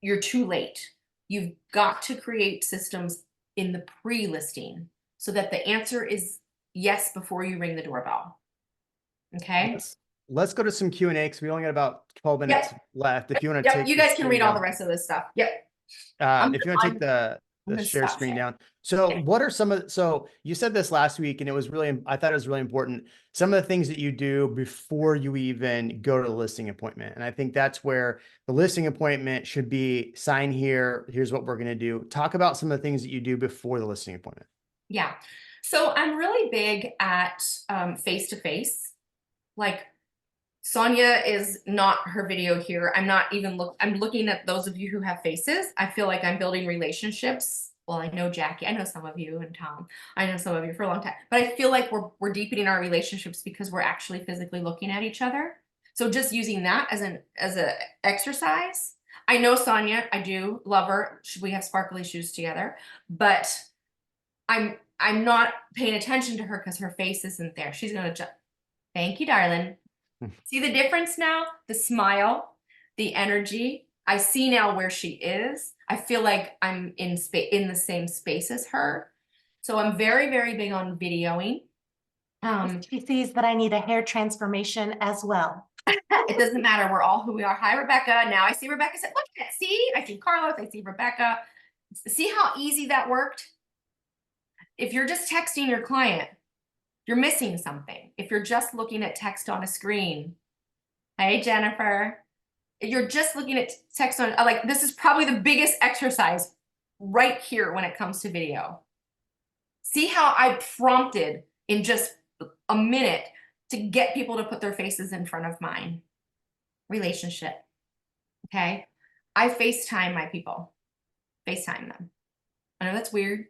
you're too late. You've got to create systems in the pre-listing so that the answer is yes before you ring the doorbell. Okay. Let's go to some Q&A because we only got about 12 minutes left. If you want to Yep. take You the guys can screen read all the down. rest of this stuff. Yep. If you want to take I'm the gonna share stop screen sharing. down. So Okay. what are some of, so you said this last week and it was really, I thought it was really important. Some of the things that you do before you even go to the listing appointment. And I think that's where the listing appointment should be sign here. Here's what we're going to do. Talk about some of the things that you do before the listing appointment. Yeah. So I'm really big at face-to-face. Like Sonia is not her video here. I'm not even I'm looking at those of you who have faces. I feel like I'm building relationships. Well, I know Jackie, I know some of you, and Tom, I know some of you for a long time, but I feel like we're deepening our relationships because we're actually physically looking at each other. So just using that as a exercise. I know Sonia, I do love her. We have sparkly shoes together, but I'm not paying attention to her because her face isn't there. She's gonna jump. Thank you, darling. See the difference now? The smile, the energy. I see now where she is. I feel like I'm in the same space as her. So I'm very, very big on videoing. She sees that I need a hair transformation as well. It doesn't matter. We're all who we are. Hi, Rebecca. Now I see Rebecca said, look at it. See, I see Carlos. I see Rebecca. See how easy that worked? If you're just texting your client, you're missing something. If you're just looking at text on a screen, hey, Jennifer, if you're just looking at text on, like, this is probably the biggest exercise right here when it comes to video. See how I prompted in just a minute to get people to put their faces in front of mine. Relationship. Okay. I FaceTime my people. FaceTime them. I know that's weird.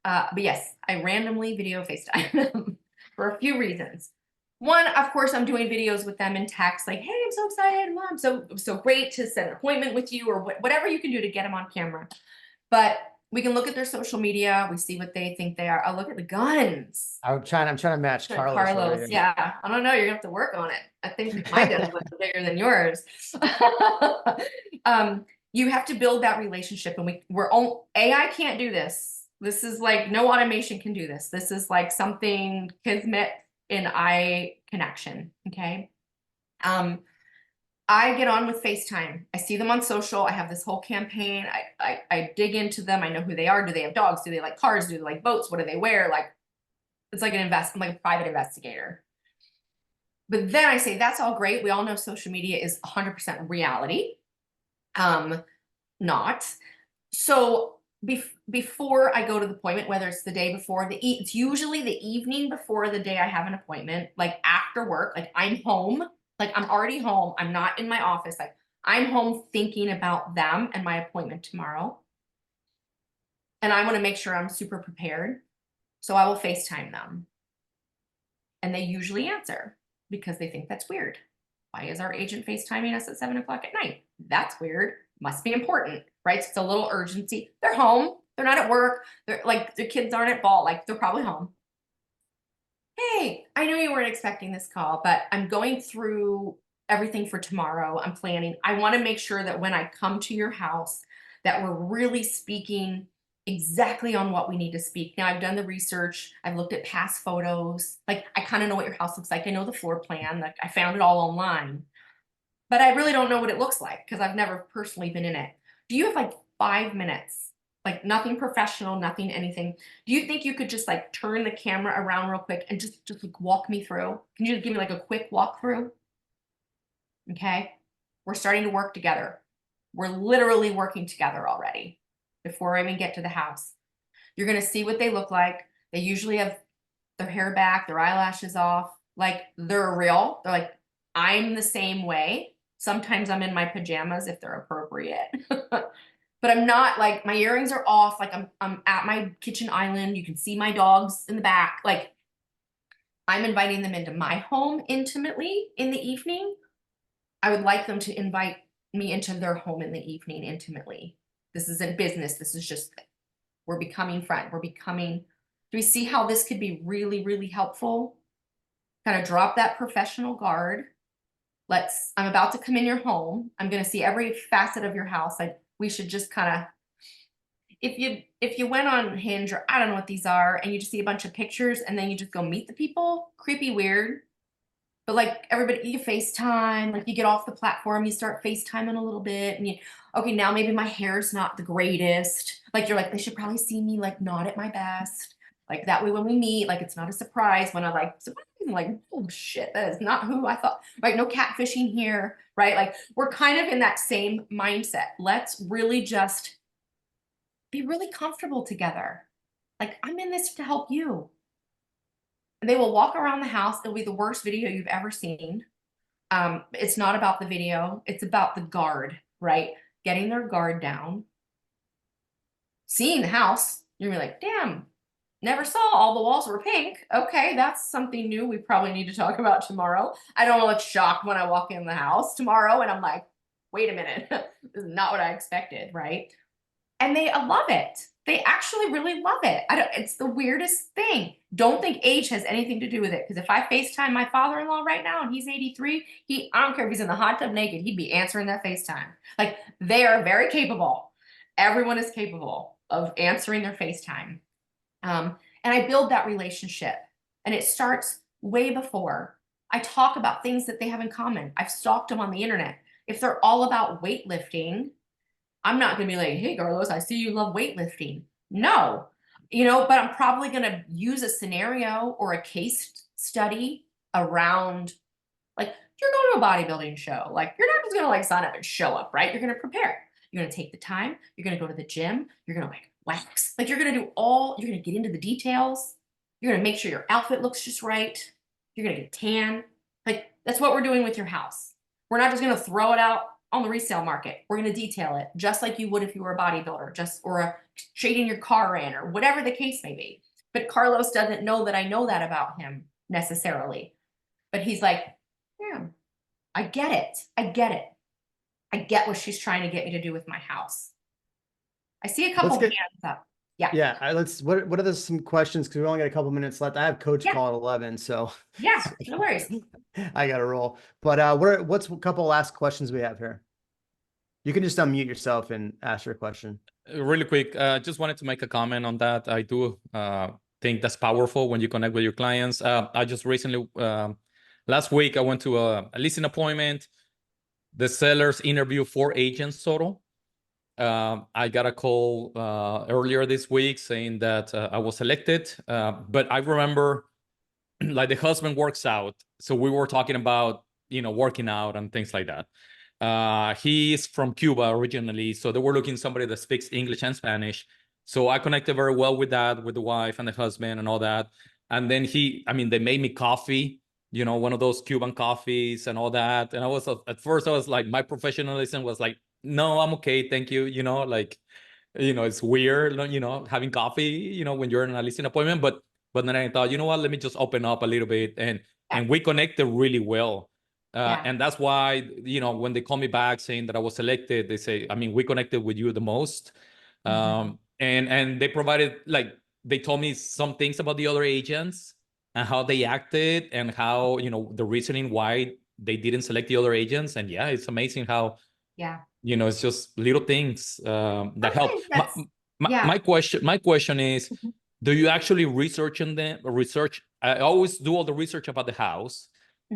But yes, I randomly video FaceTime them for a few reasons. One, of course, I'm doing videos with them in text, like, hey, I'm so excited, Mom. So great to set an appointment with you, or whatever you can do to get them on camera. But we can look at their social media. We see what they think they are. I'll look at the guns. I'm trying to match Carlos. Carlos, yeah. I don't know. You're gonna have to work on it. I think my gun is bigger than yours. You have to build that relationship, and AI can't do this. This is like no automation can do this. This is like something kismet in eye connection. Okay. I get on with FaceTime. I see them on social. I have this whole campaign. I dig into them. I know who they are. Do they have dogs? Do they like cars? Do they like boats? What do they wear? Like, it's like I'm like a private investigator. But then I say, that's all great. We all know social media is 100% reality. Not. So before I go to the appointment, whether it's the day before, it's usually the evening before the day I have an appointment, like after work, like I'm home, like I'm already home. I'm not in my office. Like I'm home thinking about them and my appointment tomorrow. And I want to make sure I'm super prepared. So I will FaceTime them. And they usually answer because they think that's weird. Why is our agent FaceTiming us at 7 o'clock at night? That's weird. Must be important, right? So it's a little urgency. They're home. They're not at work. They're like, their kids aren't at ball. Like they're probably home. Hey, I know you weren't expecting this call, but I'm going through everything for tomorrow. I'm planning. I want to make sure that when I come to your house, that we're really speaking exactly on what we need to speak. Now I've done the research. I've looked at past photos. Like I kind of know what your house looks like. I know the floor plan. Like I found it all online, but I really don't know what it looks like because I've never personally been in it. Do you have like 5 minutes? Like nothing professional, nothing, anything. Do you think you could just like turn the camera around real quick and just like walk me through? Can you just give me like a quick walkthrough? Okay. We're starting to work together. We're literally working together already before I even get to the house. You're going to see what they look like. They usually have their hair back, their eyelashes off. Like they're real. They're like, I'm the same way. Sometimes I'm in my pajamas if they're appropriate. But I'm not like my earrings are off. Like I'm at my kitchen island. You can see my dogs in the back. Like I'm inviting them into my home intimately in the evening. I would like them to invite me into their home in the evening intimately. This isn't business. This is just, we're becoming friends. Do we see how this could be really, really helpful? Kind of drop that professional guard. I'm about to come in your home. I'm going to see every facet of your house. We should just kind of, if you went on Hinge, or I don't know what these are, and you just see a bunch of pictures and then you just go meet the people, creepy, weird. But like everybody, you FaceTime, like you get off the platform, you start FaceTiming a little bit, and okay, now maybe my hair's not the greatest. Like you're like, they should probably see me like not at my best. Like that way when we meet, like it's not a surprise when I like, surprise, I'm like, oh shit, that is not who I thought. Right? No catfishing here, right? Like we're kind of in that same mindset. Let's really just be really comfortable together. Like I'm in this to help you. And they will walk around the house. It'll be the worst video you've ever seen. It's not about the video. It's about the guard, right? Getting their guard down. Seeing the house. You're gonna be like, damn, never saw all the walls were pink. Okay, that's something new we probably need to talk about tomorrow. I don't look shocked when I walk in the house tomorrow and I'm like, wait a minute, this is not what I expected, right? And they love it. They actually really love it. It's the weirdest thing. Don't think age has anything to do with it. Because if I FaceTime my father-in-law right now and he's 83, I don't care if he's in the hot tub naked, he'd be answering that FaceTime. Like they are very capable. Everyone is capable of answering their FaceTime. And I build that relationship. And it starts way before. I talk about things that they have in common. I've stalked them on the internet. If they're all about weightlifting, I'm not going to be like, hey, Carlos, I see you love weightlifting. No, but I'm probably going to use a scenario or a case study around, like, you're going to a bodybuilding show. Like, you're not just going to like sign up and show up, right? You're going to prepare. You're going to take the time. You're going to go to the gym. You're going to like wax. Like, you're going to you're going to get into the details. You're going to make sure your outfit looks just right. You're going to get tan. Like, that's what we're doing with your house. We're not just going to throw it out on the resale market. We're going to detail it just like you would if you were a bodybuilder, or trading your car in, or whatever the case may be. But Carlos doesn't know that I know that about him necessarily. But he's like, yeah, I get it. I get it. I get what she's trying to get me to do with my house. I see a couple hands up. Yeah. Yeah. What are some questions? Because we only got a couple minutes left. I have coach call at 11. So yeah, no worries. I got to roll. But what's a couple last questions we have here? You can just unmute yourself and ask your question. Really quick, just wanted to make a comment on that. I do think that's powerful when you connect with your clients. I just recently, last week, I went to a listing appointment. The sellers interview 4 agents total. I got a call earlier this week saying that I was selected. But I remember like the husband works out. So we were talking about, working out and things like that. He's from Cuba originally. So they were looking somebody that speaks English and Spanish. So I connected very well with that, with the wife and the husband and all that. And then they made me coffee, one of those Cuban coffees and all that. And at first I was like, my professionalism was like, no, I'm okay. Thank you. It's weird, having coffee, when you're in a listing appointment, but then I thought, you know what, let me just open up a little bit. And we connected really well. And that's why, when they call me back saying that I was selected, they say, we connected with you the most. And they provided, they told me some things about the other agents and how they acted and how, the reasoning why they didn't select the other agents. And yeah, it's amazing how, it's just little things that help. My question is, do you actually research on them? I always do all the research about the house.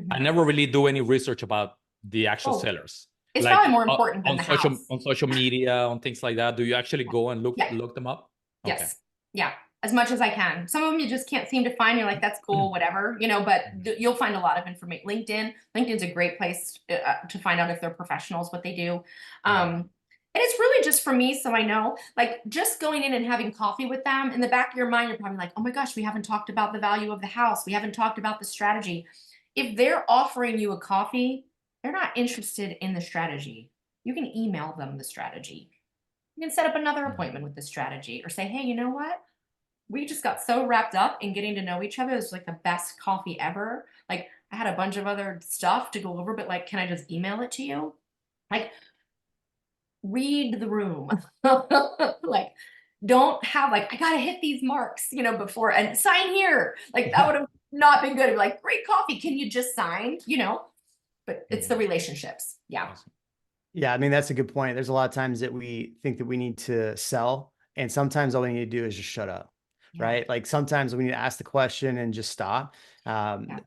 I never really do any research about the actual sellers. It's probably more important than the house. On social media, on things like that. Do you actually go and look them up? Yes. Okay. Yeah. As much as I can. Some of them you just can't seem to find. You're like, that's cool, whatever, but you'll find a lot of information. LinkedIn's a great place to find out if they're professionals, what they do. And it's really just for me, so I know, like just going in and having coffee with them, in the back of your mind, you're probably like, oh my gosh, we haven't talked about the value of the house. We haven't talked about the strategy. If they're offering you a coffee, they're not interested in the strategy. You can email them the strategy. You can set up another appointment with the strategy or say, hey, you know what? We just got so wrapped up in getting to know each other. It was like the best coffee ever. Like I had a bunch of other stuff to go over, but like, can I just email it to you? Like, read the room. Like, don't have like, I gotta hit these marks, before and sign here. Like that would have not been good. Like, great coffee. Can you just sign? but it's the relationships. Yeah. Awesome. Yeah, I mean, that's a good point. There's a lot of times that we think that we need to sell, and sometimes all we need to do is just shut up, Yeah. right? Like sometimes we need to ask the question and just stop. Yeah.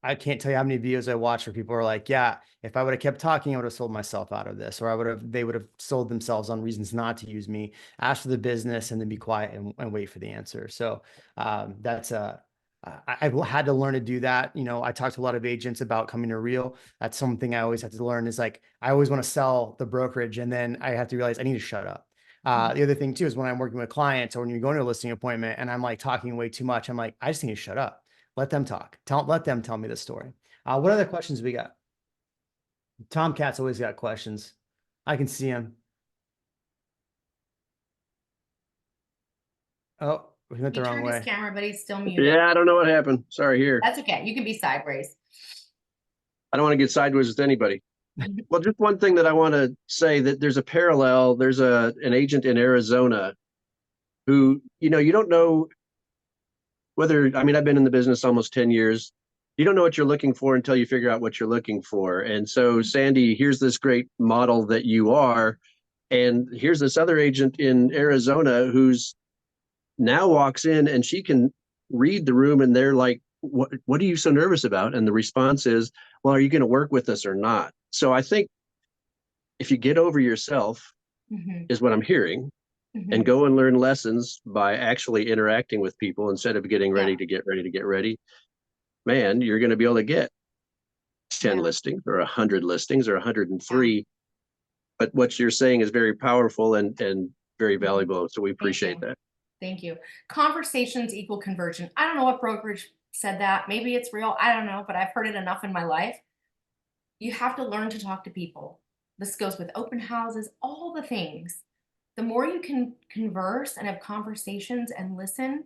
I can't tell you how many videos I watch where people are like, yeah, if I would have kept talking, I would have sold myself out of this, or they would have sold themselves on reasons not to use me, ask for the business and then be quiet and wait for the answer. So that's I've had to learn to do that. You know, I talked to a lot of agents about coming to real. That's something I always have to learn is like, I always want to sell the brokerage. And then I have to realize I need to shut up. The other thing too, is when I'm working with clients or when you're going to a listing appointment and I'm like talking way too much, I'm like, I just need to shut up. Let them talk. Let them tell me the story. What other questions we got? Tomcat's always got questions. I can see him. Oh, we went He the wrong turned his way. camera, but he's still muted. Yeah, I don't know what happened. Sorry here. That's okay. You can be sideways. I don't want to get sideways with anybody. Well, just one thing that I want to say that there's a parallel. There's an agent in Arizona who, you know, you don't know whether, I mean, I've been in the business almost 10 years. You don't know what you're looking for until you figure out what you're looking for. And so, Sandee, here's this great model that you are. And here's this other agent in Arizona who's now walks in and she can read the room and they're like, what are you so nervous about? And the response is, well, are you going to work with us or not? So I think if you get over yourself, is what I'm hearing, and go and learn lessons by actually interacting with people instead of getting ready to get ready, man, you're going to be able to get 10 listings or 100 listings or 103. But what you're saying is very powerful and very valuable. So we appreciate that. Thank you. Conversations equal conversion. I don't know what brokerage said that. Maybe it's real. I don't know, but I've heard it enough in my life. You have to learn to talk to people. This goes with open houses, all the things. The more you can converse and have conversations and listen,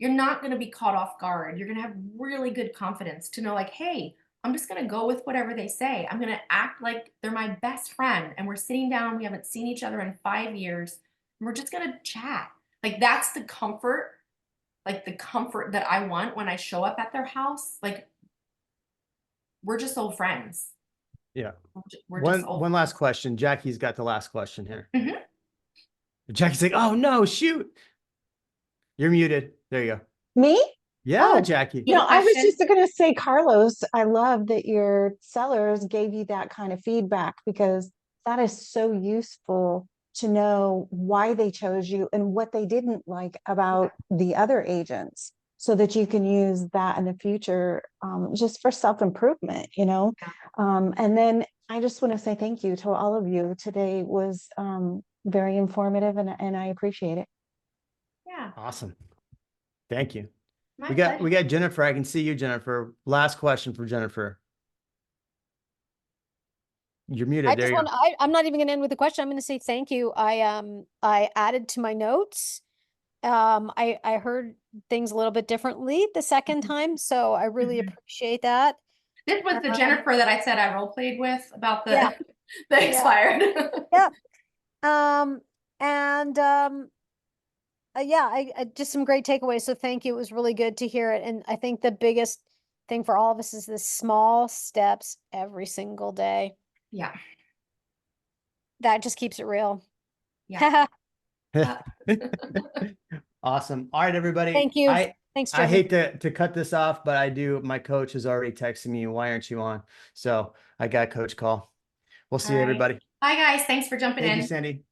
you're not going to be caught off guard. You're going to have really good confidence to know like, hey, I'm just going to go with whatever they say. I'm going to act like they're my best friend and we're sitting down. We haven't seen each other in 5 years and we're just going to chat. Like that's the comfort, that I want when I show up at their house. Like we're just old friends. Yeah. We're just old One last question. Jackie's got the last question here. Mhm. Jackie's like, oh no, shoot. You're muted. There you go. Me? Yeah, Oh, Jackie. No, I was question? just going to say, Carlos, I love that your sellers gave you that kind of feedback because that is so useful to know why they chose you and what they didn't like about the other agents so that you can use that in the future just for self-improvement, you know? And then I just want to say thank you to all of you. Today was very informative and I appreciate it. Yeah. Awesome. Thank you. My We pleasure. got Jennifer. I can see you, Jennifer. Last question for Jennifer. You're muted. I There just you want go. I'm not even gonna end with a question. I'm gonna say thank you. I added to my notes. I heard things a little bit differently the second time, so I really Mhm. appreciate that. This was the Jennifer that I said I role played with about the Yeah. the expired. Yeah. Yeah, I just some great takeaways. So thank you. It was really good to hear it. And I think the biggest thing for all of us is the small steps every single day. Yeah. That just keeps it real. Yeah. Awesome. All right, everybody. Thank you. Thanks, I Jeffrey. hate to cut this off, but I do. My coach has already texted me, why aren't you on? So I got coach call. We'll see you, All right. everybody. Bye guys. Thanks for jumping Thank in. you, Sandee.